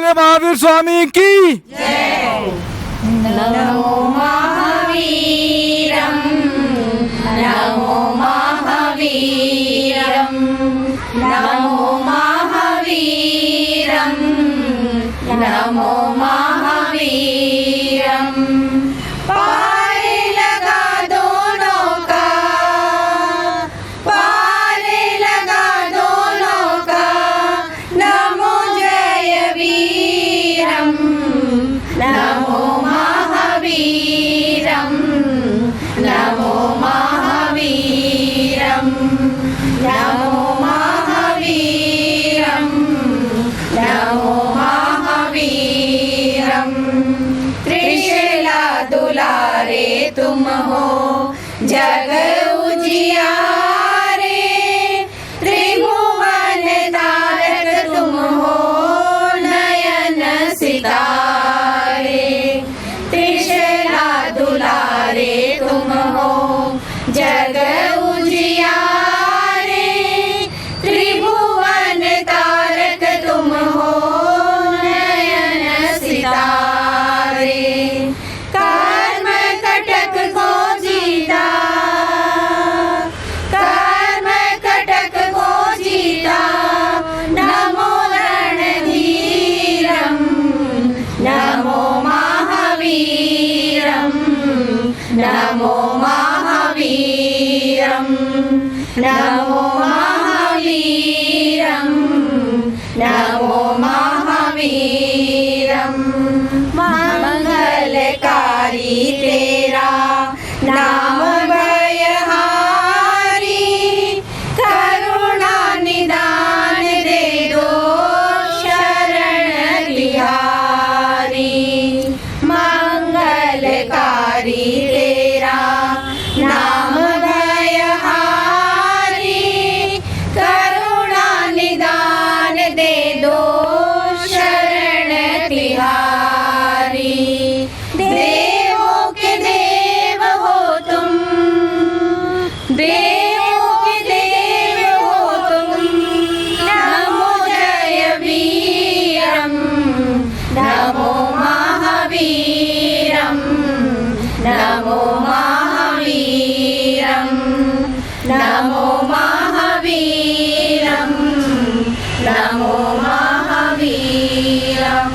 बोले महावीर स्वामी की जय। नमो महावीरम, नमो महावीरम, नमो महावीरम, नमो महावीरम। पार लगा दोनों का, पार लगा दोनों का, नमो जय वीरम, नमो महावीरम, नमो महावीरम, नमो महावीरम, नमो महावीरम। त्रिशूला दुलारे तुम हो जग उजियारे, त्रिभुवन तारक तुम हो नयन सितारे। त्रिशूला दुलारे तुम हो जग उजियारे, त्रिभुवन तारक तुम हो नयन सितारे। कर्म कटक को जीता, कर्म कटक को जीता, नमो रणधीरम, नमो महावीरम, नमो महावीरम, नमो महावीरम, नमो महावीरम। मंगलकारी तेरा नाम भयहारी, करुणा निदान दे दो शरण तिहारी। मंगलकारी तेरा नाम भयहारी, करुणा निदान दे दो शरण तिहारी। देवों के देव हो तुम, देवों के देव हो तुम, नमो जय वीरम, नमो महावीरम, नमो महावीरम, नमो महावीरम, नमो महावीरम।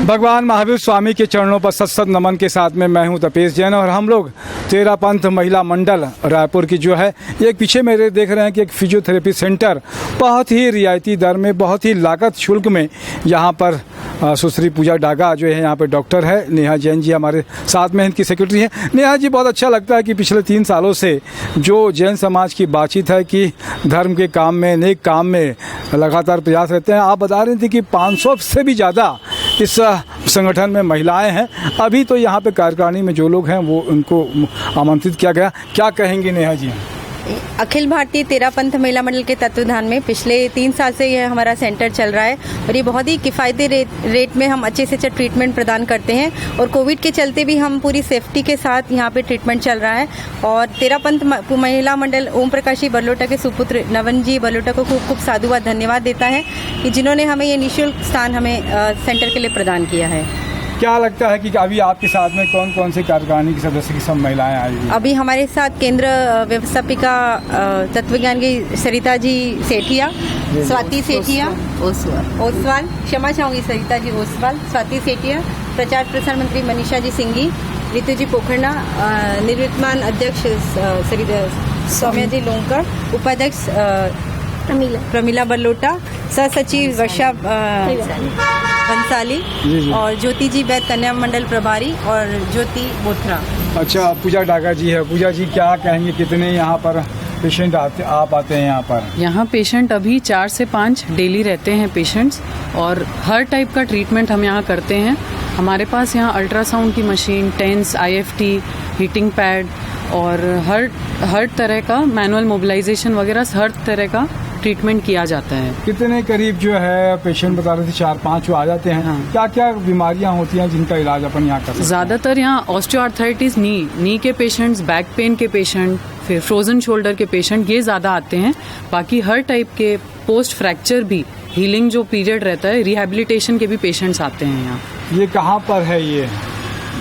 भगवान महावीर स्वामी के चरणों पर सत नमन के साथ में मैं हूं तपेश जैन और हम लोग तेरा पंथ महिला मंडल रायपुर की जो है एक पीछे मेरे देख रहे हैं कि एक फिजियोथेरेपी सेंटर बहुत ही रियायती दर में, बहुत ही लागत शुल्क में यहाँ पर सुश्री पूजा डागा जो है यहाँ पे डॉक्टर है, नेहा जैन जी हमारे साथ में इनकी सेक्रेटरी हैं। नेहा जी, बहुत अच्छा लगता है कि पिछले 3 सालों से जो जैन समाज की बातचीत है कि धर्म के काम में, नेक काम में लगातार प्रयास रहते हैं। आप बता रही थी कि 500 से भी ज़्यादा इस संगठन में महिलाएं हैं। अभी तो यहाँ पे कार्यकारिणी में जो लोग हैं वो उनको आमंत्रित किया गया, क्या कहेंगे नेहा जी? अखिल भारतीय तेरा पंथ महिला मंडल के तत्वाधान में पिछले 3 साल से यह हमारा सेंटर चल रहा है और ये बहुत ही किफ़ायती रेट में हम अच्छे से अच्छा ट्रीटमेंट प्रदान करते हैं और कोविड के चलते भी हम पूरी सेफ्टी के साथ यहाँ पे ट्रीटमेंट चल रहा है। और तेरा पंथ महिला मंडल ओम प्रकाश जी बरलोटा के सुपुत्र नवन जी बरलोटा को खूब खूब साधुवाद धन्यवाद देता है कि जिन्होंने हमें ये निःशुल्क स्थान हमें सेंटर के लिए प्रदान किया है। क्या लगता है कि अभी आपके साथ में कौन कौन से कार्यकारिणी के सदस्य की सब महिलाएं आई हैं? अभी हमारे साथ केंद्र व्यवस्थापिका तत्वज्ञान की सरिता जी सेठिया, स्वाति सेठिया ओसवाल, क्षमा चाहूँगी सरिता जी ओसवाल, स्वाति सेठिया, प्रचार प्रसार मंत्री मनीषा जी सिंघी, ऋतु जी पोखरना, निवृत्तमान अध्यक्ष सौम्या जी लोंकर, उपाध्यक्ष प्रमिला बरलोटा, सह सचिव वर्षा बंसाली और ज्योति जी वैद कन्या मंडल प्रभारी और ज्योति बोथरा। अच्छा, पूजा डागा जी है। पूजा जी, क्या कहेंगे, कितने यहाँ पर पेशेंट आते हैं यहाँ पर? यहाँ पेशेंट अभी 4 से 5 डेली रहते हैं पेशेंट्स और हर टाइप का ट्रीटमेंट हम यहाँ करते हैं। हमारे पास यहाँ अल्ट्रासाउंड की machine, TENS, IFT, heating pad और हर तरह का मैनुअल मोबिलाइजेशन वगैरह हर तरह का ट्रीटमेंट किया जाता है। कितने करीब जो है पेशेंट बता रहे थे 4-5 आ जाते हैं? हाँ। क्या क्या बीमारियां होती हैं जिनका इलाज अपन यहाँ करते हैं? ज़्यादातर यहाँ ऑस्टियोआर्थराइटिस, नी के पेशेंट्स, बैक पेन के पेशेंट, फिर फ्रोजन शोल्डर के पेशेंट, ये ज़्यादा आते हैं। बाकी हर टाइप के पोस्ट फ्रैक्चर भी हीलिंग जो पीरियड रहता है, रिहैबिलिटेशन के भी पेशेंट्स आते हैं यहाँ। ये कहाँ पर है ये?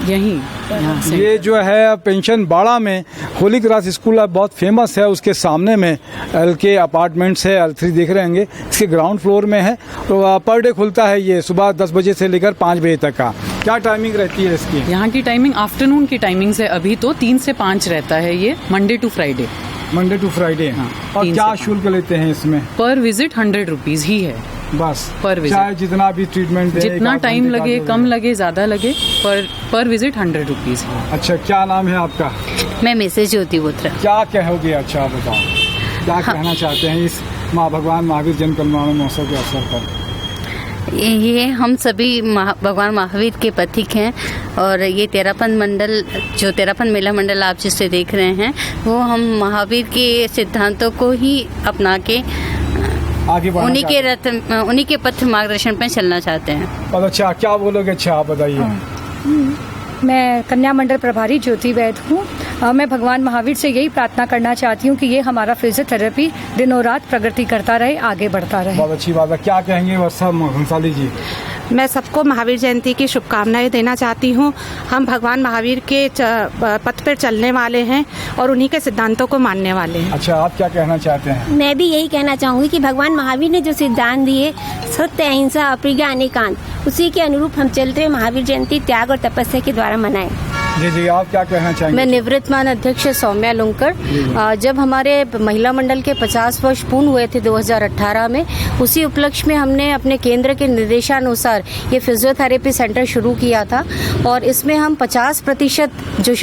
यहीं यहाँ से। ये जो है पेंशन बाड़ा में होली क्रॉस स्कूल है, बहुत फेमस है। उसके सामने में LK अपार्टमेंट्स है, L3 देख रहे होंगे, इसके ग्राउंड फ्लोर में है। तो पर डे खुलता है ये सुबह 10 बजे से लेकर 5 बजे तक का। क्या टाइमिंग रहती है इसकी? यहाँ की टाइमिंग आफ्टरनून की टाइमिंग से अभी तो 3 से 5 रहता है ये, Monday to Friday. Monday to Friday. हाँ, और 3 क्या से शुल्क लेते हैं इसमें? पर विजिट 100 रुपीज़ ही है बस पर विजिट। चाहे जितना भी ट्रीटमेंट दें, जितना एक आध टाइम घंटे का लगे, जो कम है। लगे, ज़्यादा लगे, पर विजिट 100 रुपीज़ है। अच्छा, क्या नाम है आपका? मैं मिसेज ज्योति बोत्रा। क्या कहोगे? अच्छा बताओ, क्या कहना चाहते हैं इस माँ भगवान महावीर जन कल्याण महोत्सव के अवसर पर? ये हम सभी भगवान महावीर के पथिक हैं और ये तेरापंथ मंडल, जो तेरापंथ महिला मंडल आप जिसे देख रहे हैं, वो हम महावीर के सिद्धांतों को ही अपना के आगे बढ़ना उन्हीं के पथ मार्गदर्शन पर चलना चाहते हैं। और अच्छा, क्या बोलोगे? अच्छा आप बताइए। मैं कन्या मंडल प्रभारी ज्योति वैद हूँ। मैं भगवान महावीर से यही प्रार्थना करना चाहती हूँ कि ये हमारा फिजियोथेरेपी दिनों रात प्रगति करता रहे, आगे बढ़ता रहे। बहुत अच्छी बात है। क्या कहेंगे वर्षा भंसाली जी? मैं सबको महावीर जयंती की शुभकामनाएं देना चाहती हूँ। हम भगवान महावीर के पथ पर चलने वाले हैं और उन्हीं के सिद्धांतों को मानने वाले हैं। अच्छा, आप क्या कहना चाहते हैं? मैं भी यही कहना चाहूंगी कि भगवान महावीर ने जो सिद्धांत दिए, सत्य, अहिंसा, अप्रिया, अनेकांत, उसी के अनुरूप हम चलते हुए महावीर जयंती त्याग और तपस्या के द्वारा मनाएं। जी, आप क्या कहना चाहेंगे? मैं निवृत्तमान अध्यक्ष सौम्या लुंकर। जब हमारे महिला मंडल के 50 वर्ष पूर्ण हुए थे 2018 में, उसी उपलक्ष्य में हमने अपने केंद्र के निर्देशानुसार ये फिजियोथेरेपी सेंटर शुरू किया था और इसमें हम 50% जो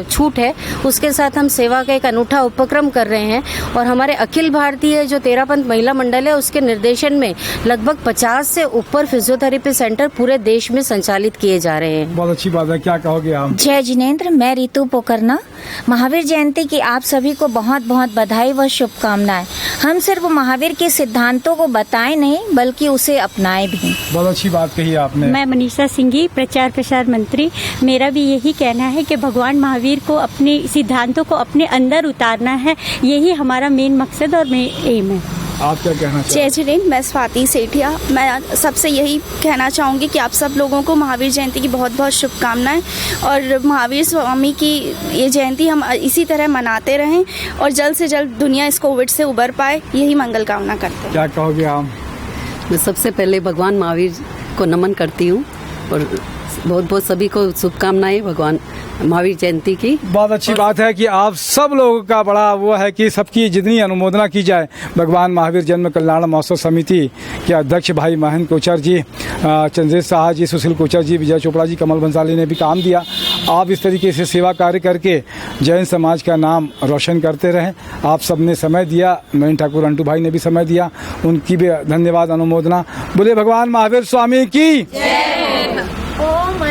छूट है उसके साथ हम सेवा का एक अनूठा उपक्रम कर रहे हैं। और हमारे अखिल भारतीय जो तेरापंथ महिला मंडल है, उसके निर्देशन में लगभग 50 से ऊपर फिजियोथेरेपी सेंटर पूरे देश में संचालित किए जा रहे हैं। बहुत अच्छी बात है। क्या कहोगे आप? जय जिनेंद्र, मैं रितु पोकरना। महावीर जयंती की आप सभी को बहुत बहुत बधाई व शुभकामनाएं। हम सिर्फ महावीर के सिद्धांतों को बताएं नहीं, बल्कि उसे अपनाएं भी। बहुत अच्छी बात कही आपने। मैं मनीषा सिंघी, प्रचार प्रसार मंत्री। मेरा भी यही कहना है कि भगवान महावीर को अपने सिद्धांतों को अपने अंदर उतारना है, यही हमारा मेन मकसद और मेन एम है। आप क्या कहना चाहते जय जिनेंद्र, मैं स्वाति सेठिया। मैं सबसे यही कहना चाहूँगी कि आप सब लोगों को महावीर जयंती की बहुत बहुत शुभकामनाएं और महावीर स्वामी की ये जयंती हम इसी तरह मनाते रहें और जल्द से जल्द दुनिया इस कोविड से उबर पाए, यही मंगल कामना करते हैं। क्या कहोगे आप? मैं सबसे पहले भगवान महावीर को नमन करती हूँ और बहुत बहुत सभी को शुभकामनाएं भगवान महावीर जयंती की। बहुत अच्छी बात है कि आप सब लोगों का बड़ा वो है कि सबकी जितनी अनुमोदना की जाए। भगवान महावीर जन्म कल्याण महोत्सव समिति के अध्यक्ष भाई महेंद्र कोचर जी, चंद्रेश शाह जी, सुशील कोचर जी, विजय चोपड़ा जी, कमल बंसाली ने भी काम दिया। आप इस तरीके से सेवा कार्य करके जैन समाज का नाम रोशन करते रहें। आप सबने समय दिया, नवीन ठाकुर अंटू भाई ने भी समय दिया, उनकी भी धन्यवाद, अनुमोदना। बोले भगवान महावीर स्वामी की। ओम